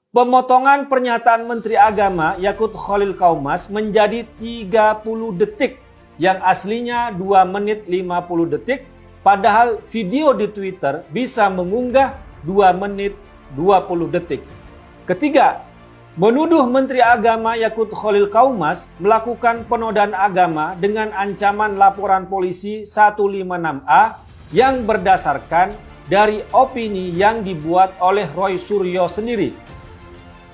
Pemotongan pernyataan Menteri Agama Yakut Khalil Qaumas menjadi 30 detik yang aslinya 2 menit 50 detik, padahal video di Twitter bisa mengunggah 2 menit 20 detik. Ketiga, menuduh Menteri Agama Yakut Khalil Qaumas melakukan penodaan agama dengan ancaman laporan polisi 156A yang berdasarkan dari opini yang dibuat oleh Roy Suryo sendiri.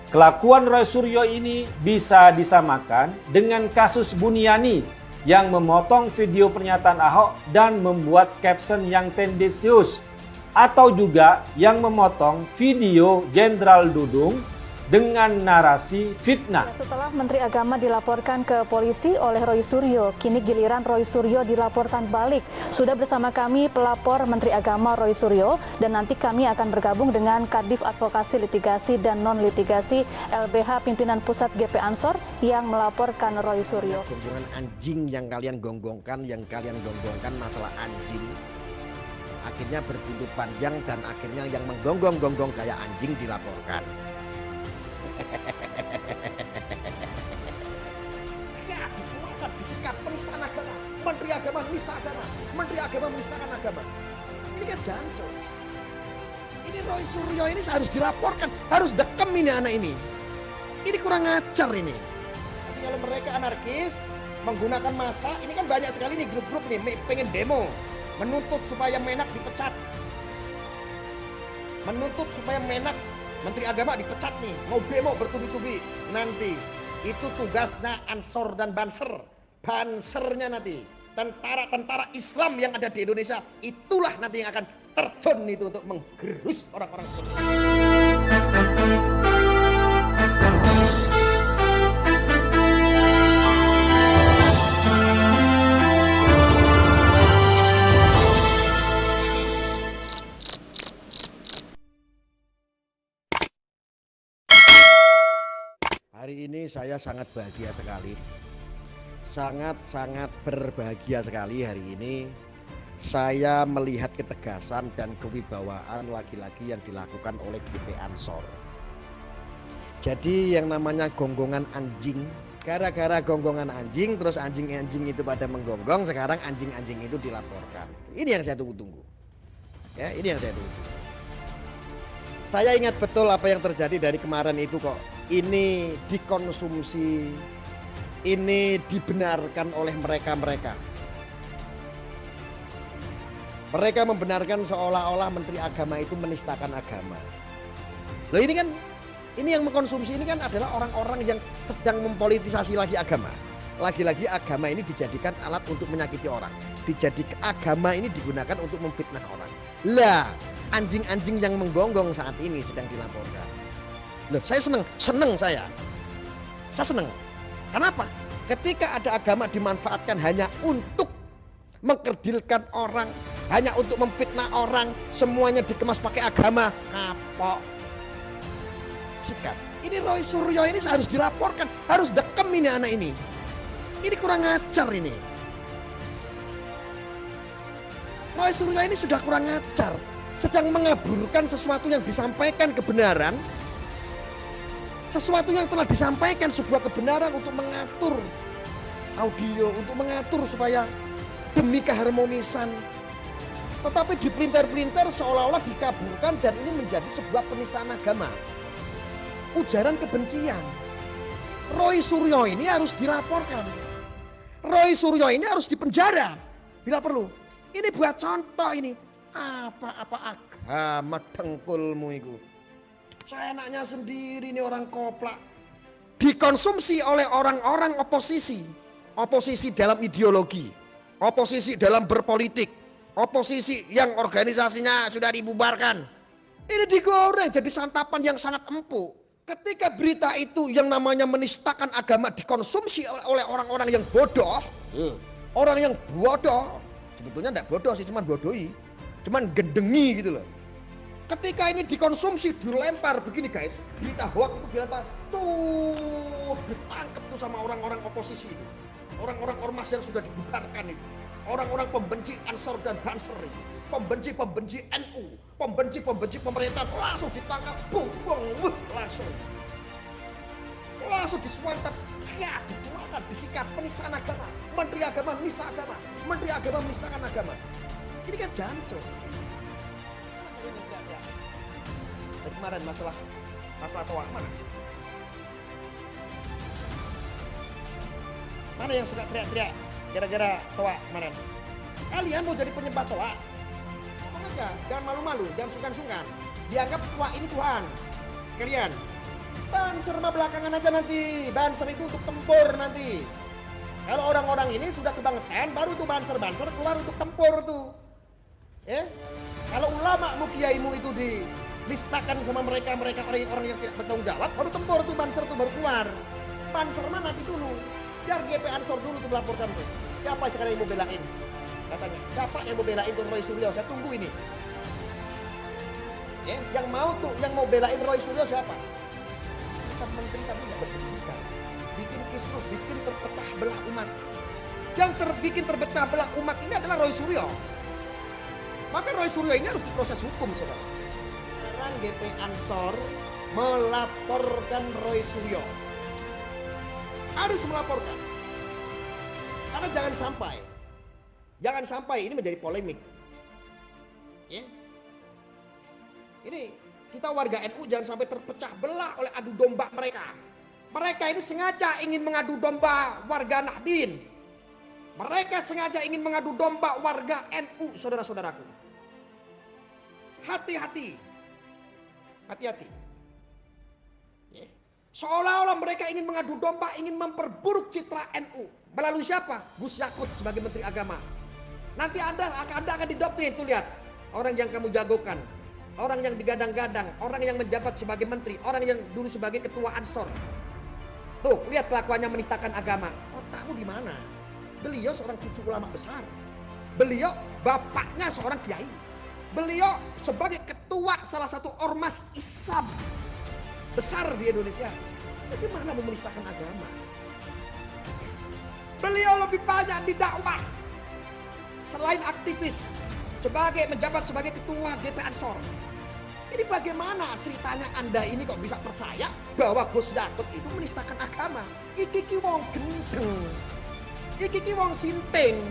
Kelakuan Roy Suryo ini bisa disamakan dengan kasus Buniani yang memotong video pernyataan Ahok dan membuat caption yang tendensius, atau juga yang memotong video Jenderal Dudung dengan narasi fitnah. Setelah Menteri Agama dilaporkan ke polisi oleh Roy Suryo, kini giliran Roy Suryo dilaporkan balik. Sudah bersama kami pelapor Menteri Agama Roy Suryo, dan nanti kami akan bergabung dengan Kadif Advokasi Litigasi dan Non-Litigasi LBH Pimpinan Pusat GP Ansor yang melaporkan Roy Suryo. Gonggongan anjing yang kalian gonggongkan, masalah anjing. Akhirnya berbuntut panjang dan akhirnya yang menggonggong-gonggong kayak anjing dilaporkan. Ya, dikeluarkan disikap penistaan agama. Menteri Agama menista agama. Menteri Agama menistakan agama. Ini kan jancur. Ini Roy Suryo ini harus dilaporkan, harus dekem ini anak ini. Ini kurang ajar ini. Jadi kalau mereka anarkis menggunakan massa, ini kan banyak sekali nih grup-grup nih pengen demo, menuntut supaya Menak dipecat. Menuntut supaya Menak Menteri Agama dipecat nih, mau demo bertubi-tubi. Nanti itu tugasnya Ansor dan Banser. Bansernya nanti tentara-tentara Islam yang ada di Indonesia, itulah nanti yang akan terjun itu untuk menggerus orang-orang seperti itu. Hari ini saya sangat bahagia sekali, sangat berbahagia sekali hari ini. Saya melihat ketegasan dan kewibawaan lagi-lagi yang dilakukan oleh GP Ansor. Jadi yang namanya gonggongan anjing, gara-gara gonggongan anjing terus anjing-anjing itu pada menggonggong, sekarang anjing-anjing itu dilaporkan. Ini yang saya tunggu-tunggu. Ya, ini yang saya tunggu. Saya ingat betul apa yang terjadi dari kemarin itu kok. Ini dikonsumsi, ini dibenarkan oleh mereka-mereka. Mereka membenarkan seolah-olah Menteri Agama itu menistakan agama. Loh ini kan, ini yang mengkonsumsi ini kan adalah orang-orang yang sedang mempolitisasi lagi agama. Lagi-lagi agama ini dijadikan alat untuk menyakiti orang. Agama ini digunakan untuk memfitnah orang. Lah, anjing-anjing yang menggonggong saat ini sedang dilaporkan. Loh, saya seneng saya seneng. Kenapa? Ketika ada agama dimanfaatkan hanya untuk mengkerdilkan orang, hanya untuk memfitnah orang, semuanya dikemas pakai agama, kapok. Sikat. Ini Roy Suryo ini harus dilaporkan, harus dekem ini anak ini. Ini kurang ajar ini. Roy Suryo ini sudah kurang ajar, sedang mengaburkan sesuatu yang disampaikan kebenaran. Sesuatu yang telah disampaikan, sebuah kebenaran untuk mengatur audio, untuk mengatur supaya demi keharmonisan. Tetapi dipelintir-pelintir seolah-olah dikabulkan dan ini menjadi sebuah penistaan agama. Ujaran kebencian. Roy Suryo ini harus dilaporkan. Roy Suryo ini harus dipenjara bila perlu. Ini buat contoh ini. Apa agama dengkulmu itu. Seenaknya sendiri nih orang koplak. Dikonsumsi oleh orang-orang oposisi. Oposisi dalam ideologi. Oposisi dalam berpolitik. Oposisi yang organisasinya sudah dibubarkan. Ini digoreng jadi santapan yang sangat empuk. Ketika berita itu yang namanya menistakan agama dikonsumsi oleh orang-orang yang bodoh. Orang yang bodoh. Sebetulnya enggak bodoh sih, cuman bodohi. Cuman gendengi gitu loh. Ketika ini dikonsumsi, dilempar begini guys, berita hoax itu dilempar, tuh ditangkap tuh sama orang-orang oposisi itu, orang-orang ormas yang sudah dibubarkan itu, orang-orang pembenci Ansor dan Banser itu, pembenci NU, pembenci pemerintah langsung ditangkap, langsung. langsung disuantet. Ya, gimana disikat penistaan agama. Menteri Agama menista agama. Menteri Agama menistakan agama. Ini kan jancur. Dan kemarin masalah toa mana? Mana yang suka teriak-teriak gara-gara toa kemarin? Kalian mau jadi penyembah toa? Ngomong aja, jangan malu-malu, jangan sungkan-sungkan. Dianggap toa ini Tuhan. Kalian banser mah belakangan aja nanti. Banser itu untuk tempur nanti. Kalau orang-orang ini sudah kebangetan, baru tuh banser-banser keluar untuk tempur tuh. Kalau ulama kiaimu itu dilistakan sama mereka orang yang tidak bertanggung jawab, baru tempur tuh banser tuh baru keluar. Banser mah nanti dulu. Biar GP Ansor dulu tuh melaporkan tuh. Siapa sekarang yang mau belain? Katanya, siapa yang mau belain tuh Roy Suryo? Saya tunggu ini. Yang mau belain Roy Suryo siapa? Bukan menteri tapi nggak berpendidikan. Bikin kisruh, bikin terpecah belah umat. Yang bikin terpecah belah umat ini adalah Roy Suryo. Maka Roy Suryo ini harus diproses hukum, saudara. Sekarang GP Ansor melaporkan Roy Suryo. Harus melaporkan. Karena jangan sampai ini menjadi polemik. Ini kita warga NU jangan sampai terpecah belah oleh adu domba mereka. Mereka ini sengaja ingin mengadu domba warga Nahdien. Mereka sengaja ingin mengadu domba warga NU, saudara-saudaraku. Hati-hati. Seolah-olah mereka ingin mengadu domba, ingin memperburuk citra NU. Melalui siapa? Gus Yakut sebagai Menteri Agama. Nanti Anda akan didoktrin, tuh lihat. Orang yang kamu jagokan, orang yang digadang-gadang, orang yang menjabat sebagai menteri, orang yang dulu sebagai ketua Ansor. Tuh, lihat kelakuannya menistakan agama. Otakmu di mana? Beliau seorang cucu ulama besar. Beliau bapaknya seorang kiai. Beliau sebagai ketua salah satu ormas Islam besar di Indonesia. Bagaimana memenistakan agama? Beliau lebih banyak di dakwah. Selain aktivis, menjabat sebagai ketua GP Ansor. Ini bagaimana ceritanya Anda ini kok bisa percaya bahwa Gus Yakut itu menistakan agama? Iki wong gendeng. Iki wong sinting.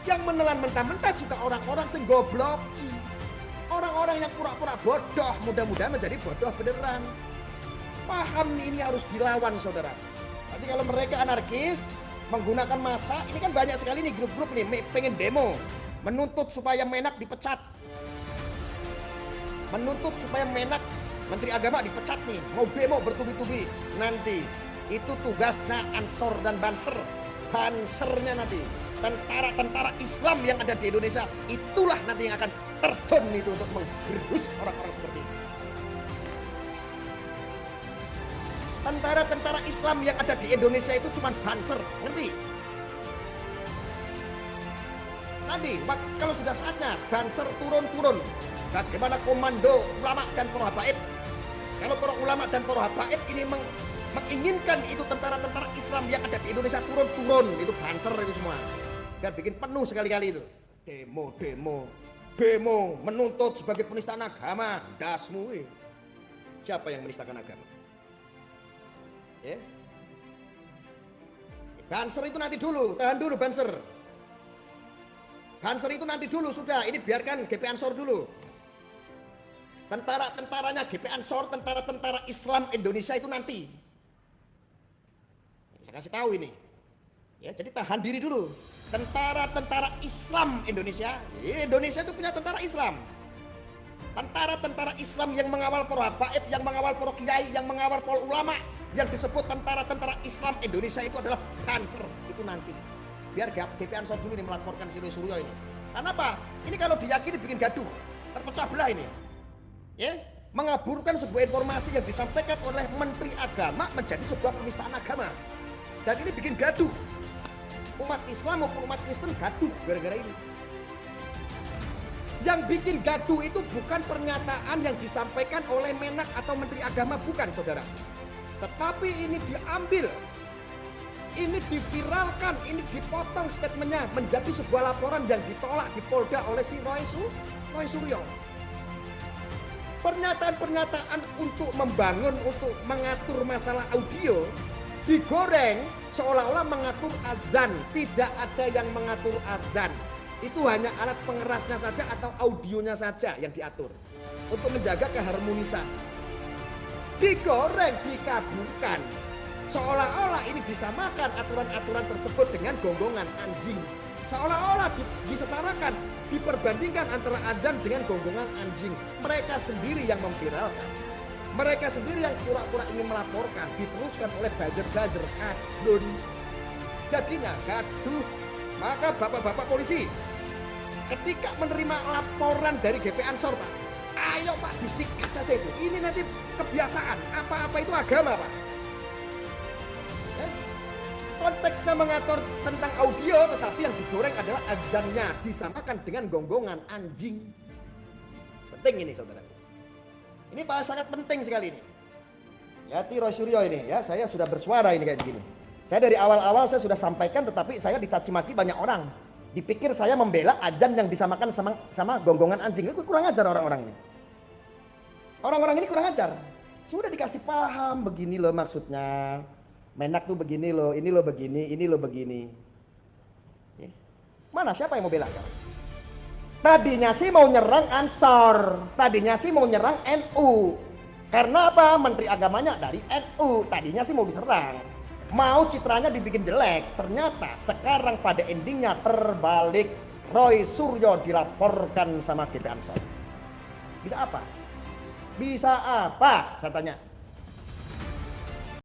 Yang menelan mentah-mentah juga orang-orang sing gobloki. Orang-orang yang pura-pura bodoh, mudah-mudahan menjadi bodoh beneran. Paham ini harus dilawan, saudara. Nanti kalau mereka anarkis, menggunakan massa, ini kan banyak sekali nih grup-grup nih pengen demo, menuntut supaya Menak dipecat. Menuntut supaya Menak, Menteri Agama dipecat nih, mau demo bertubi-tubi. Nanti itu tugasnya Ansor dan Banser. Bansernya nanti tentara-tentara Islam yang ada di Indonesia, itulah nanti yang akan terjun itu untuk menggerus orang-orang seperti ini. Tentara-tentara Islam yang ada di Indonesia itu cuma Banser, ngerti? Nanti kalau sudah saatnya Banser turun, bagaimana komando ulama dan para habaib? Kalau para ulama dan para habaib ini menginginkan itu tentara-tentara Islam yang ada di Indonesia turun, itu Banser itu semua. Biar bikin penuh sekali-kali itu. Demo menuntut sebagai penistaan agama. Dasmu. Siapa yang menistakan agama? Banser itu nanti dulu, tahan dulu Banser. Banser itu nanti dulu sudah, ini biarkan GP Ansor dulu. Tentara-tentaranya GP Ansor, tentara-tentara Islam Indonesia itu nanti. Saya kasih tahu ini. Jadi tahan diri dulu. Tentara-tentara Islam Indonesia. Indonesia itu punya tentara Islam. Tentara-tentara Islam yang mengawal para habaib, yang mengawal para kiai, yang mengawal para ulama. Yang disebut tentara-tentara Islam Indonesia itu adalah Banser. Itu nanti. Biar GP Ansor dulu nih melaporkan si Roy Suryo ini. Karena apa? Ini kalau diyakini bikin gaduh. Terpecah belah ini. Mengaburkan sebuah informasi yang disampaikan oleh Menteri Agama menjadi sebuah penistaan agama. Dan ini bikin gaduh. Umat Islam maupun umat Kristen gaduh gara-gara ini. Yang bikin gaduh itu bukan pernyataan yang disampaikan oleh Menak atau Menteri Agama, bukan, saudara. Tetapi ini diambil, ini diviralkan, ini dipotong statementnya menjadi sebuah laporan yang ditolak di Polda oleh si Roy Suryo. Pernyataan-pernyataan untuk membangun, untuk mengatur masalah audio digoreng seolah-olah mengatur azan. Tidak ada yang mengatur azan. Itu hanya alat pengerasnya saja atau audionya saja yang diatur untuk menjaga keharmonisan. Digoreng, dikabulkan. Seolah-olah ini disamakan aturan-aturan tersebut dengan gonggongan anjing. Seolah-olah disetarakan, diperbandingkan antara azan dengan gonggongan anjing. Mereka sendiri yang memviralkan. Mereka sendiri yang pura-pura ingin melaporkan. Diteruskan oleh buzzer-buzzer kadun. Jadinya gaduh. Maka bapak-bapak polisi, ketika menerima laporan dari GP Ansor, Pak, ayo Pak, disikat saja itu. Ini nanti kebiasaan. Apa-apa itu agama, Pak. Konteksnya mengatur tentang audio, tetapi yang digoreng adalah azannya, disamakan dengan gonggongan anjing. Penting ini, saudara. Ini Pak, sangat penting sekali ini. Ya, Roy Suryo ini, ya, saya sudah bersuara ini kayak begini. Saya dari awal-awal saya sudah sampaikan, tetapi saya dicaci maki banyak orang. Dipikir saya membela azan yang disamakan sama gonggongan anjing. Itu kurang ajar orang-orang ini. Orang-orang ini kurang ajar. Sudah dikasih paham, begini loh maksudnya. Menak tuh begini loh, ini loh begini, ini loh begini. Mana siapa yang mau bela? Tadinya sih mau nyerang Ansor, tadinya sih mau nyerang NU. Karena apa? Menteri agamanya dari NU, tadinya sih mau diserang. Mau citranya dibikin jelek, ternyata sekarang pada endingnya terbalik. Roy Suryo dilaporkan sama GP Ansor. Bisa apa? Bisa apa? Saya tanya.